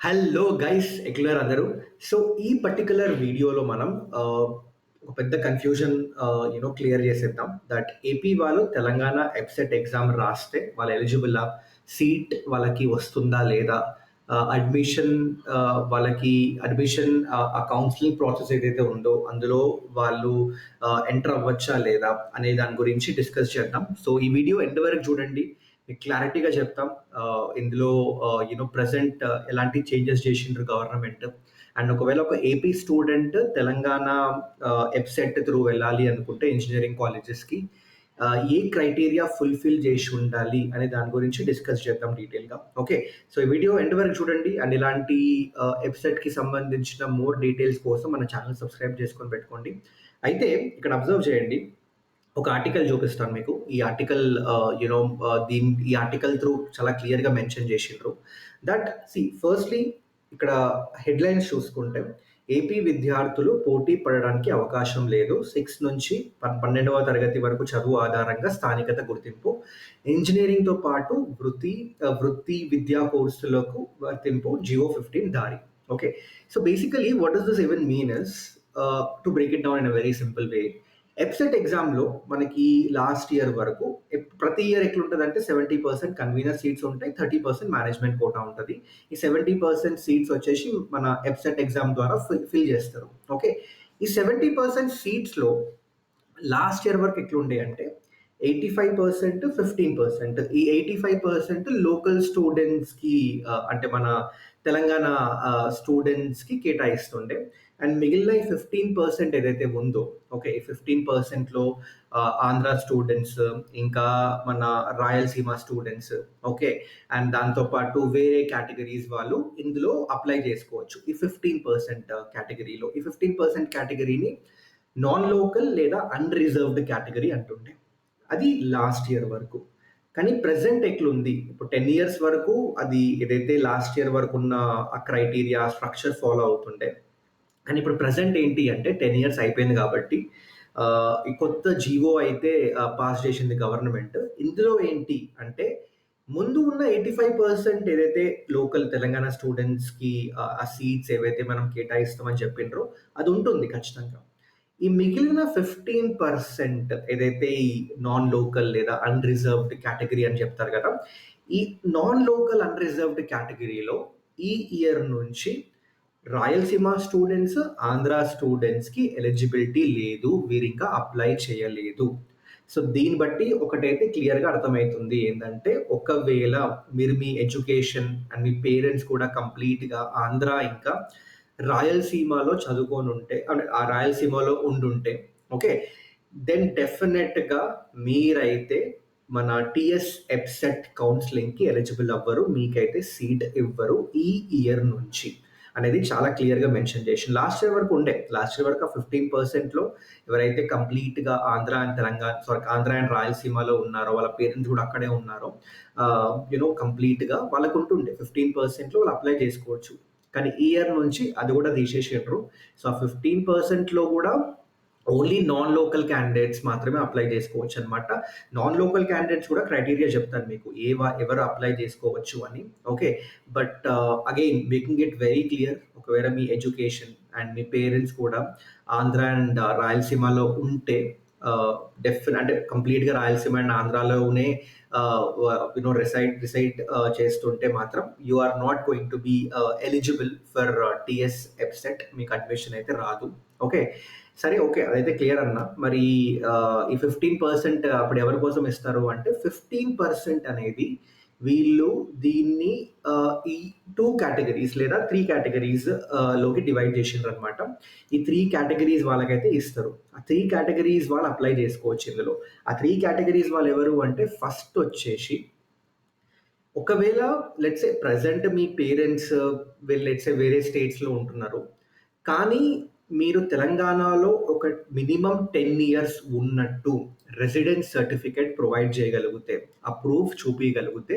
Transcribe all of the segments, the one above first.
Hello guys ఎక్లర్ అందరూ. So ఈ particular వీడియోలో మనం ఒక పెద్ద కన్ఫ్యూజన్ క్లియర్ చేసేద్దాం. దట్ ఏపీ వాళ్ళు తెలంగాణ ఎబ్సెట్ ఎగ్జామ్ రాస్తే వాళ్ళ ఎలిజిబుల్ సీట్ వాళ్ళకి వస్తుందా లేదా, అడ్మిషన్ వాళ్ళకి అడ్మిషన్ ఆ కౌన్సిలింగ్ ప్రాసెస్ ఏదైతే ఉందో అందులో వాళ్ళు ఎంటర్ అవ్వచ్చా లేదా అనే దాని గురించి డిస్కస్ చేద్దాం. సో ఈ వీడియో ఎండ్ వరకు చూడండి, మీకు క్లారిటీగా చెప్తాం. ఇందులో ప్రజెంట్ ఎలాంటి చేంజెస్ చేసిండ్రు గవర్నమెంట్, అండ్ ఒకవేళ ఒక ఏపీ స్టూడెంట్ తెలంగాణ ఎబ్సెట్ త్రూ వెళ్ళాలి అనుకుంటే ఇంజనీరింగ్ కాలేజెస్కి ఏ క్రైటీరియా ఫుల్ఫిల్ చేసి ఉండాలి అనే దాని గురించి డిస్కస్ చేద్దాం డీటెయిల్గా. ఓకే, సో ఈ వీడియో ఎండ్ వరకు చూడండి. అండ్ ఇలాంటి ఎబ్సెట్కి సంబంధించిన మోర్ డీటెయిల్స్ కోసం మన ఛానల్ సబ్స్క్రైబ్ చేసుకొని పెట్టుకోండి. అయితే ఇక్కడ అబ్జర్వ్ చేయండి, ఒక ఆర్టికల్ చూపిస్తాను మీకు. ఈ ఆర్టికల్ ఈ ఆర్టికల్ త్రూ చాలా క్లియర్గా మెన్షన్ చేసిండ్రు దట్ ఫస్ట్లీ ఇక్కడ హెడ్లైన్స్ చూసుకుంటే ఏపీ విద్యార్థులు పోటీ పడడానికి అవకాశం లేదు, 6 నుంచి 12వ తరగతి వరకు చదువు ఆధారంగా స్థానికత గుర్తింపు, ఇంజనీరింగ్తో పాటు వృత్తి విద్యా కోర్సులకు వర్తింపు, జియో 15 దారి. Okay, so basically what does this even mean is, to break it down in a very simple way. EAPCET ఎగ్జామ్లో మనకి లాస్ట్ ఇయర్ వరకు ప్రతి ఇయర్ ఎట్లుంటుంది అంటే 70% కన్వీనర్ సీట్స్ ఉంటాయి, 30% మేనేజ్మెంట్ కోటా ఉంటుంది. ఈ 70% సీట్స్ వచ్చేసి మన ఎబ్సెట్ ఎగ్జామ్ ద్వారా ఫిల్ చేస్తారు. ఓకే, ఈ 70% సీట్స్లో లాస్ట్ ఇయర్ వరకు ఎట్లుండే అంటే 85%, 15%. ఈ 85% లోకల్ స్టూడెంట్స్కి, అంటే మన తెలంగాణ స్టూడెంట్స్కి కేటాయిస్తుండే. అండ్ మిగిలిన ఈ 15% ఏదైతే ఉందో, ఓకే, ఈ 15%లో ఆంధ్ర స్టూడెంట్స్, ఇంకా మన రాయలసీమ స్టూడెంట్స్, ఓకే, అండ్ దాంతోపాటు వేరే కేటగిరీస్ వాళ్ళు ఇందులో అప్లై చేసుకోవచ్చు. ఈ 15% కేటగిరీలో ఈ 15% కేటగిరీని నాన్ లోకల్ లేదా అన్రిజర్వ్డ్ కేటగిరీ అంటుండే. అది లాస్ట్ ఇయర్ వరకు. కానీ ప్రెసెంట్ ఎట్లుంది, ఇప్పుడు 10 ఇయర్స్ వరకు అది ఏదైతే లాస్ట్ ఇయర్ వరకు ఉన్న ఆ క్రైటీరియా స్ట్రక్చర్ ఫాలో అవుతుండే. కానీ ఇప్పుడు ప్రెసెంట్ ఏంటి అంటే 10 ఇయర్స్ అయిపోయింది కాబట్టి ఈ కొత్త జీవో అయితే పాస్ చేసింది గవర్నమెంట్. ఇందులో ఏంటి అంటే ముందు ఉన్న 85% ఏదైతే లోకల్ తెలంగాణ స్టూడెంట్స్కి ఆ సీట్స్ ఏవైతే మనం కేటాయిస్తామని చెప్పిండ్రో అది ఉంటుంది ఖచ్చితంగా. ఈ మిగిలిన 15% ఏదైతే ఈ నాన్ లోకల్ లేదా అన్రిజర్వ్డ్ కేటగిరీ అని చెప్తారు కదా, ఈ నాన్ లోకల్ అన్రిజర్వ్డ్ కేటగిరీలో ఈ ఇయర్ నుంచి రాయలసీమ స్టూడెంట్స్, ఆంధ్ర స్టూడెంట్స్కి ఎలిజిబిలిటీ లేదు, వీరు ఇంకా అప్లై చేయలేదు. సో దీన్ని బట్టి ఒకటైతే క్లియర్గా అర్థమవుతుంది ఏంటంటే, ఒకవేళ మీరు మీ ఎడ్యుకేషన్ అండ్ మీ పేరెంట్స్ కూడా కంప్లీట్గా ఆంధ్ర ఇంకా రాయలసీమలో చదువుకొని ఉంటే, అంటే ఆ రాయలసీమలో ఉండుంటే, ఓకే, దెన్ డెఫినెట్గా మీరైతే మన టిఎస్ ఎబ్సెట్ కౌన్సిలింగ్కి ఎలిజిబుల్ అవ్వరు, మీకైతే సీట్ ఇవ్వరు ఈ ఇయర్ నుంచి అనేది చాలా క్లియర్గా మెన్షన్ చేసి. లాస్ట్ ఇయర్ వరకు ఉండే, లాస్ట్ ఇయర్ వరకు ఆ 15%లో ఎవరైతే కంప్లీట్గా ఆంధ్ర అండ్ తెలంగాణ, ఆంధ్ర అండ్ రాయలసీమలో ఉన్నారో, వాళ్ళ పేరెంట్స్ కూడా అక్కడే ఉన్నారో, కంప్లీట్గా వాళ్ళకు ఉంటుండే 15%లో వాళ్ళు అప్లై చేసుకోవచ్చు. కానీ ఈ ఇయర్ నుంచి అది కూడా తీసేసిండ్రు. సో ఆ 15%లో కూడా ఓన్లీ నాన్ లోకల్ క్యాండిడేట్స్ మాత్రమే అప్లై చేసుకోవచ్చు అనమాట. నాన్ లోకల్ క్యాండిడేట్స్ కూడా క్రైటీరియా చెప్తాను మీకు, ఎవరు అప్లై చేసుకోవచ్చు అని. Okay, but again making it very clear, ఒకవేళ మీ ఎడ్యుకేషన్ అండ్ మీ పేరెంట్స్ కూడా ఆంధ్ర అండ్ రాయలసీమలో ఉంటే, అంటే కంప్లీట్గా రాయలసీమ అండ్ ఆంధ్రాలోనే రిసైడ్ చేస్తుంటే మాత్రం you are not going to be eligible for TS EAPCET, మీకు అడ్మిషన్ అయితే రాదు. ఓకే, సరే, ఓకే, అదైతే క్లియర్ అన్న. మరి ఈ 15% అప్పుడు ఎవరి కోసం ఇస్తారు అంటే, 15% అనేది వీళ్ళు దీన్ని ఈ 2 కేటగిరీస్ లేదా 3 కేటగిరీస్ లోకి డివైడ్ చేసిండ్రు అనమాట. ఈ 3 కేటగిరీస్ వాళ్ళకైతే ఇస్తారు. ఆ 3 కేటగిరీస్ వాళ్ళు అప్లై చేసుకోవచ్చు ఇందులో. ఆ 3 కేటగిరీస్ వాళ్ళు ఎవరు అంటే, ఫస్ట్ వచ్చేసి ఒకవేళ లెట్సే ప్రజెంట్ మీ పేరెంట్స్ లెట్సే వేరే స్టేట్స్లో ఉంటున్నారు, కానీ మీరు తెలంగాణలో ఒక మినిమం 10 ఇయర్స్ ఉన్నట్టు రెసిడెన్స్ సర్టిఫికేట్ ప్రొవైడ్ చేయగలిగితే, ఆ ప్రూఫ్ చూపించగలిగితే,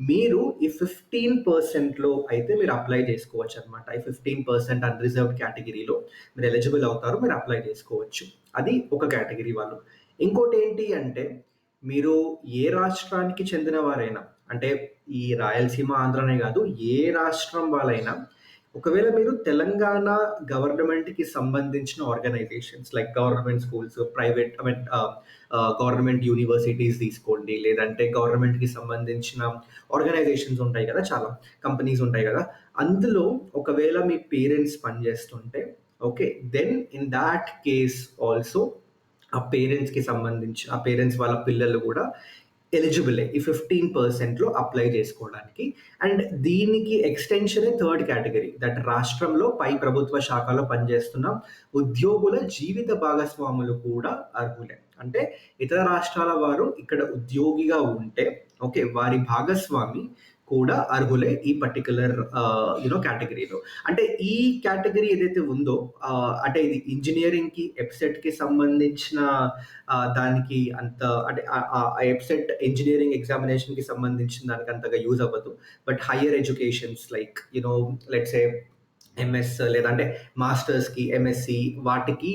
మీరు ఈ 15%లో అయితే మీరు అప్లై చేసుకోవచ్చు అనమాట. ఈ 15% అన్రిజర్వ్డ్ కేటగిరీలో మీరు ఎలిజిబుల్ అవుతారు, మీరు అప్లై చేసుకోవచ్చు. అది ఒక కేటగిరీ వాళ్ళు. ఇంకోటి ఏంటి అంటే, మీరు ఏ రాష్ట్రానికి చెందిన వారైనా, అంటే ఈ రాయలసీమ, ఆంధ్రనే గాదు, ఏ రాష్ట్రం వాళ్ళైనా ఒకవేళ మీరు తెలంగాణ గవర్నమెంట్‌కి సంబంధించిన organisations like government schools, private I mean government universities తీసుకోండి, లేదంటే గవర్నమెంట్‌కి సంబంధించిన ఆర్గనైజేషన్స్ ఉంటాయి గదా! చాలా కంపెనీస్ ఉంటాయి గదా! అందులో ఒకవేళ మీ పేరెంట్స్ పనిజేస్తుంటే okay. Then in that case also ఆ పేరెంట్స్ వాళ్ళ పిల్లలు గూడా ఎలిజిబులే ఈ 15%లో అప్లై చేసుకోవడానికి. అండ్ దీనికి ఎక్స్‌టెన్షనే థర్డ్ కేటగరీ దట్ రాష్ట్రంలో పై ప్రభుత్వ శాఖలో పనిచేస్తున్న ఉద్యోగుల జీవిత భాగస్వాములు కూడా అర్హులే. అంటే ఇతర రాష్ట్రాల వారు ఇక్కడ ఉద్యోగిగా ఉంటే ఓకే. వారి భాగస్వామి కూడా అర్హులే ఈ పర్టిక్యులర్ కేటగరీలో. అంటే ఈ కేటగరీ ఏదైతే ఉందో అంటే ఇది ఇంజినీరింగ్‌కి, ఎబ్సెట్‌కి సంబంధించిన దానికి అంత అంటే ఎబ్సెట్ ఇంజినీరింగ్ ఎగ్జామినేషన్‌కి సంబంధించిన దానికి అంతగా యూజ్ అవ్వదు. But hire educations like let's say MS లేదంటే మాస్టర్స్‌కి, ఎంఎస్‌సి వాటికి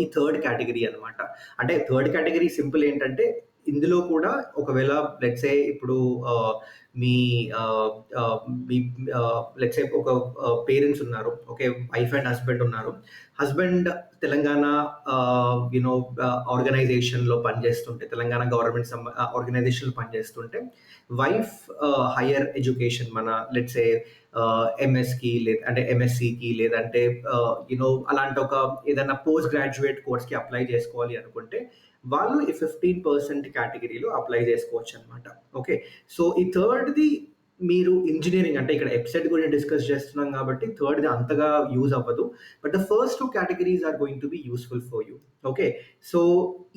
ఈ థర్డ్ కేటగరీ అనమాట. అంటే థర్డ్ కేటగరీ సింపుల్ ఏంటంటే ఇందులో కూడా ఒకవేళ లెట్స్ సే ఇప్పుడు ఆహ్, మీ ఆహ్, ఆహ్, మీ లెట్స్ సే ఒక పేరెంట్స్ ఉన్నారు. ఓకే. వైఫ్ అండ్ హస్బెండ్ ఉన్నారు. హస్బెండ్ తెలంగాణ ఆర్గనైజేషన్‌లో పనిచేస్తుంటే, తెలంగాణ గవర్నమెంట్ ఆర్గనైజేషన్‌లో పనిచేస్తుంటే, వైఫ్ హైయర్ ఎడ్యుకేషన్ మన లెట్స్ సే ఎంఎస్‌కి అంటే ఎంఎస్‌సికి లేదంటే అలాంటి ఒక ఏదైనా పోస్ట్ గ్రాడ్యుయేట్ కోర్స్‌కి అప్లై చేసుకోవాలి అనుకుంటే, వాళ్ళు ఈ 15% కేటగిరీలో అప్లై చేసుకోవచ్చనమాట. ఓకే. సో, ఈ థర్డ్‌ది మీరు ఇంజినీరింగ్ అంటే ఇక్కడ ఎబ్సెట్ గురించి డిస్కస్ చేస్తున్నాం కాబట్టి థర్డ్‌ది అంతగా యూజ్ అవ్వదు. But the first 2 categories are going to be useful for you. Okay. So,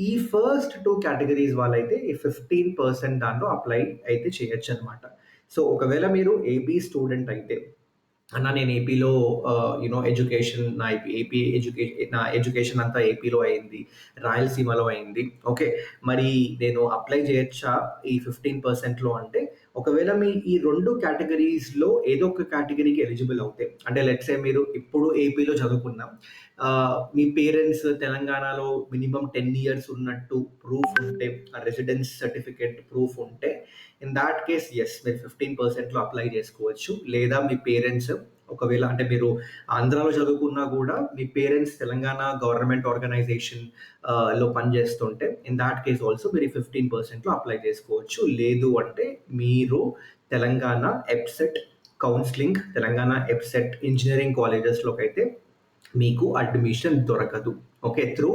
ఈ ఫస్ట్ 2 కేటగరీస్ వాళ్ళైతే ఈ 15% దాంట్లో అప్లై అయితే చేయొచ్చనమాట. సో, ఒకవేళ మీరు ఏపీ స్టూడెంట్ అయితే అన్న నేను ఏపీలో ఎడ్యుకేషన్ నా ఎడ్యుకేషన్ అంతా ఏపీలో అయింది. రాయలసీమలో అయింది. ఓకే. మరి నేను అప్లై చేయొచ్చా ఈ 15%లో అంటే, ఒకవేళ మీ ఈ 2 కేటగరీస్‌లో ఏదో ఒక కేటగరీకి ఎలిజిబుల్ అవుతే, అంటే లెట్స్ సే మీరు ఇప్పుడు ఏపీలో చదువుకున్నా, మీ పేరెంట్స్ తెలంగాణలో మినిమమ్ 10 ఇయర్స్ ఉన్నట్టు ప్రూఫ్ ఉంటే, ఆ రెసిడెన్స్ సర్టిఫికేట్ ప్రూఫ్ ఉంటే, ఇన్ థాట్ కేస్ యెస్ మీరు 15%లో అప్లై చేసుకోవచ్చు. లేదా మీ పేరెంట్స్ ఒకవేళ అంటే మీరు ఆంధ్రాలో చదువుకున్నా గూడా మీ పేరెంట్స్ తెలంగాణ గవర్నమెంట్ ఆర్గనైజేషన్ లో పనిచేస్తుంటే ఇన్ థాట్ కేస్ ఆల్సో మీరు 15%లో అప్లై చేసుకోవచ్చు. లేదు అంటే మీరు Telangana EAPCET counselling, Telangana EAPCET engineering కాలేజెస్‌లోకైతే మీకు అడ్మిషన్ దొరకదు. Okay. Through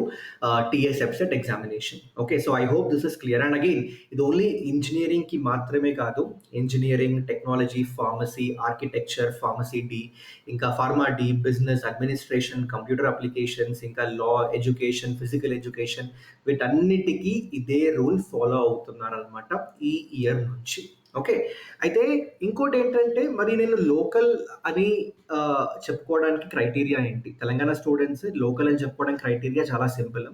TS EAPCET examination. Okay. So, I hope this is clear. And again ఇది ఓన్లీ ఇంజినీరింగ్‌కి మాత్రమే కాదు. Engineering, technology, pharmacy, architecture, pharmacy D, ఇంకా pharma D, business, administration, computer applications, ఇంకా law, education, physical education వీటన్నిటికి ఇదే rule follow అవుతున్నారనమాట ఈ year నుంచి. ఓకే. అయితే ఇంకోటేంటంటే మరి నేను లోకల్ అని చెప్పుకోవడానికి క్రైటీరియా ఏంటి? తెలంగాణ స్టూడెంట్స్ లోకల్ అని చెప్పుకోవడానికి క్రైటీరియా చాలా సింపుల్.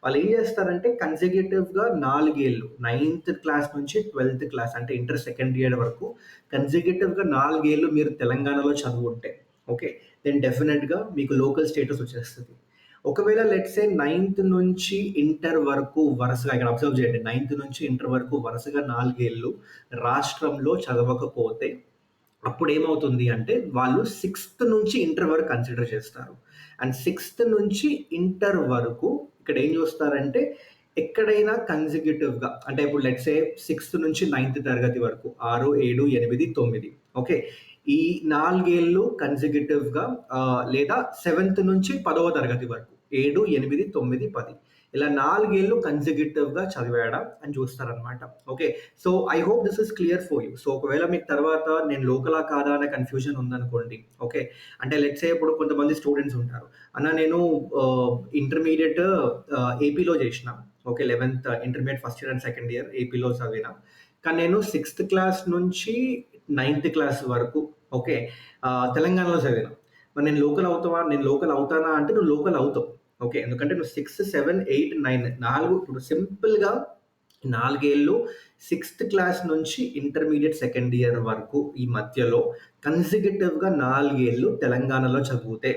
వాళ్ళేం చేస్తారంటే కన్సెక్యూటివ్‌గా 4 ఏళ్ళు 9థ్ క్లాస్ నుంచి 12థ్ క్లాస్ అంటే ఇంటర్ సెకండ్ ఇయర్ వరకు కన్సెక్యూటివ్‌గా 4 ఏళ్ళు మీరు తెలంగాణలో చదువుంటే ఓకే. దెన్ డెఫినిట్‌గా మీకు లోకల్ స్టేటస్ వచ్చేస్తది. ఒకవేళ లెట్స్ సే 9థ్ నుంచి ఇంటర్ వరకు వరుసగా ఇక్కడ అబ్జర్వ్ చేయండి. 9థ్ నుంచి ఇంటర్ వరకు వరుసగా 4 ఏళ్ళు రాష్ట్రంలో చదవకపోతే అప్పుడేమవుతుంది అంటే వాళ్ళు 6థ్ నుంచి ఇంటర్ వరకు కన్సిడర్ చేస్తారు. అండ్ 6థ్ నుంచి ఇంటర్ వరకు ఇక్కడ ఏం చూస్తారంటే ఎక్కడైనా కన్సిక్యూటివ్‌గా అంటే ఇప్పుడు లెట్స్ సే 6థ్ నుంచి 9థ్ తరగతి వరకు 6, 7, 8, 9 ఓకే. ఈ 4 ఏళ్ళు కన్సిక్యూటివ్‌గా లేదా 7థ్ నుంచి 10వ తరగతి వరకు 7, 8, 9, 10 ఇలా 4 ఏళ్ళు కన్సిక్యూటివ్‌గా చదివాడా అని చూస్తారనమాట. Okay. So, I hope this is clear for you. So, ఒకవేళ మీకు తర్వాత నేను లోకలా కాదా అనే కన్‌ఫ్యూజన్ ఉందనుకోండి. ఓకే. అంటే లెట్స్ సే ఇప్పుడు కొంతమంది స్టూడెంట్స్ ఉంటారు. అన్న నేను ఇంటర్మీడియేట్ ఏపీలో చేసిన. ఓకే. 11థ్ intermediate first year and second year ఏపీలో చదివిన. కానీ నేను 6థ్ క్లాస్ నుంచి 9థ్ క్లాస్ వరకు ఓకే. తెలంగాణలో చదివిన. మరి నేను లోకల్ అవుతానా అంటే నువ్వు లోకల్ అవుతావు. ఓకే. ఎందుకంటే నువ్వు 6, 7, 8, 9 4 ఇప్పుడు సింపుల్‌గా 4 ఏళ్ళు 6థ్ క్లాస్ నుంచి ఇంటర్మీడియేట్ సెకండ్ ఇయర్ వరకు ఈ మధ్యలో కన్సిక్యూటివ్‌గా 4 ఏళ్ళు తెలంగాణలో చదివితే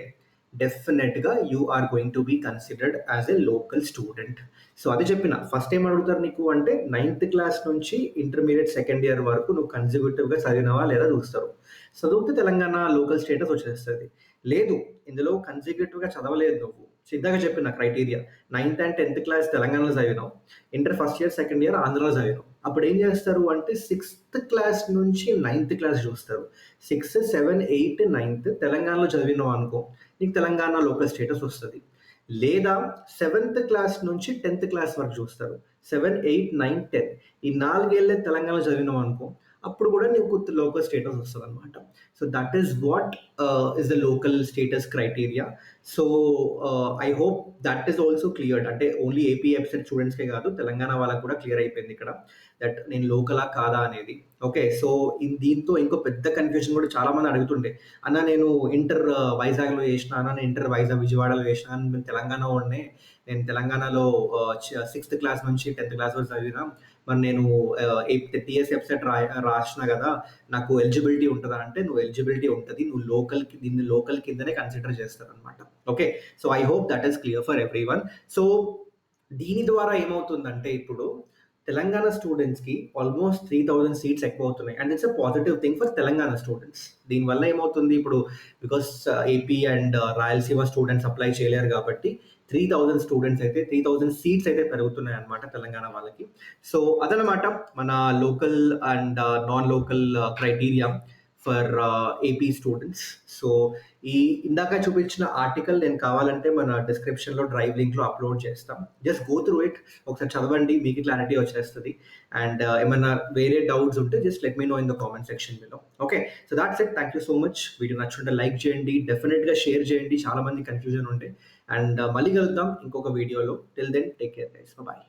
definitely you are going to be considered as a local student. So అది చెప్పిన ఫస్ట్ ఏం అడుగుతారు నీకు అంటే నైన్త్ క్లాస్ నుంచి ఇంటర్మీడియట్ సెకండ్ ఇయర్ వరకు నువ్వు కన్సిక్యూటివ్గా చదివినవా లేదా చూస్తారు. చదివితే తెలంగాణ లోకల్ స్టేటస్ వచ్చేస్తుంది. లేదు, ఇందులో కన్సిక్యూటివ్గా చదవలేదు నువ్వు, సిద్ధంగా చెప్పిన criteria ninth and 10th class తెలంగాణలో చదివినావు, inter first year second year ఆంధ్రాలో చదివినావు, అప్పుడు ఏం చేస్తారు అంటే 6th క్లాస్ నుంచి 9th క్లాస్ చూస్తారు. 6, 7, 8, 9th తెలంగాణలో చదివినావు అనుకో, నీకు తెలంగాణ లోకల్ స్టేటస్ వస్తుంది. లేదా 7th క్లాస్ నుంచి 10th క్లాస్ వరకు చూస్తారు. 7, 8, 9, 10 ఈ 4 ఏళ్ళే తెలంగాణలో చదివినావు అనుకో, అప్పుడు కూడా నీకు లోకల్ స్టేటస్ వస్తుంది అనమాట. So that is what is the local status criteria. So I hope that is also cleared. అంటే ఓన్లీ ఏపీ ఎఫ్సెట్ స్టూడెంట్స్కే కాదు, తెలంగాణ వాళ్ళకు కూడా క్లియర్ అయిపోయింది ఇక్కడ దట్ నేను లోకలా కాదా అనేది. ఓకే, సో దీంతో ఇంకో పెద్ద కన్ఫ్యూజన్ కూడా చాలా మంది అడుగుతుండే, అన్న నేను ఇంటర్ వైజాగ్లో చేసిన, అన్న నేను ఇంటర్ వైజాగ్ విజయవాడలో చేసిన, నేను తెలంగాణ వాడినే, నేను తెలంగాణలో 6th క్లాస్ నుంచి 10th క్లాస్ వరకు చదివినా, మరి నేను టీఎస్ వెబ్సైట్ రాసిన కదా, నాకు ఎలిజిబిలిటీ ఉంటుందా అంటే నువ్వు ఎలిజిబిలిటీ ఉంటుంది, నువ్వు లోకల్కి దీన్ని లోకల్ కిందనే కన్సిడర్ చేస్తారు అనమాట. Okay, so I hope that is clear for every one. So దీని ద్వారా ఏమవుతుందంటే ఇప్పుడు తెలంగాణ స్టూడెంట్స్కి ఆల్మోస్ట్ 3000 సీట్స్ ఎక్కువ అవుతున్నాయి and it's a positive thing for Telangana students. దీనివల్ల ఏమవుతుంది ఇప్పుడు because AP and Rayalaseema students apply చేయలేరు కాబట్టి 3000 స్టూడెంట్స్ అయితే 3000 సీట్స్ అయితే పెరుగుతున్నాయి అనమాట తెలంగాణ వాళ్ళకి. సో అదనమాట మన local and non local criteria for AP students. So ఈ ఇందాక చూపించిన ఆర్టికల్ నేను కావాలంటే మన డిస్క్రిప్షన్లో డ్రైవ్ లింక్లో అప్లోడ్ చేస్తాం. జస్ట్ గో త్రూ ఇట్, ఒకసారి చదవండి, మీకు క్లారిటీ వచ్చేస్తుంది. అండ్ ఏమైనా వేరే డౌట్స్ ఉంటే just let me know in the comment section below. Okay, so that's it. Thank you so much. Video నచ్చుంటే లైక్ చేయండి, డెఫినెట్గా షేర్ చేయండి, చాలా మంది కన్ఫ్యూజన్ ఉండే. అండ్ మళ్ళీ కలుద్దాం ఇంకొక వీడియోలో. Till then take care guys, bye.